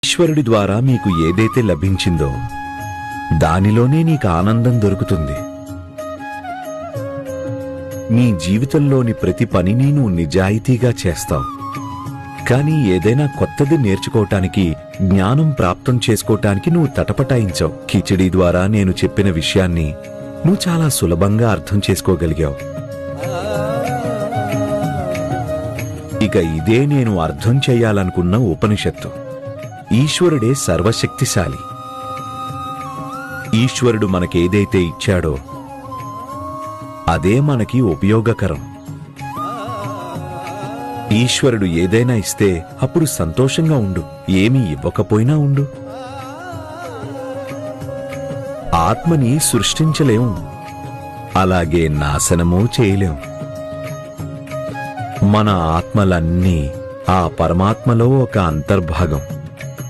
ఈశ్వరుడి ద్వారా మీకు ఏదైతే లభించిందో దానిలోనే నీకు ఆనందం దొరుకుతుంది. నీ జీవితంలోని ప్రతి పనిని నువ్వు నిజాయితీగా చేస్తావు. కానీ ఏదైనా కొత్తది నేర్చుకోవటానికి, జ్ఞానం ప్రాప్తం చేసుకోవటానికి నువ్వు తటపటాయించావు. కిచిడి ద్వారా నేను చెప్పిన విషయాన్ని నువ్వు చాలా సులభంగా అర్థం చేసుకోగలిగావు. ఇక ఇదే నేను అర్థం చెయ్యాలనుకున్న ఉపనిషత్తు. ఈశ్వరుడే సర్వశక్తిశాలి. ఈశ్వరుడు మనకేదైతే ఇచ్చాడో అదే మనకి ఉపయోగకరం. ఈశ్వరుడు ఏదైనా ఇస్తే అప్పుడు సంతోషంగా ఉండు, ఏమీ ఇవ్వకపోయినా ఉండు. ఆత్మని సృష్టించలేం, అలాగే నాశనమూ చేయలేం. మన ఆత్మలన్నీ ఆ పరమాత్మలో ఒక అంతర్భాగం.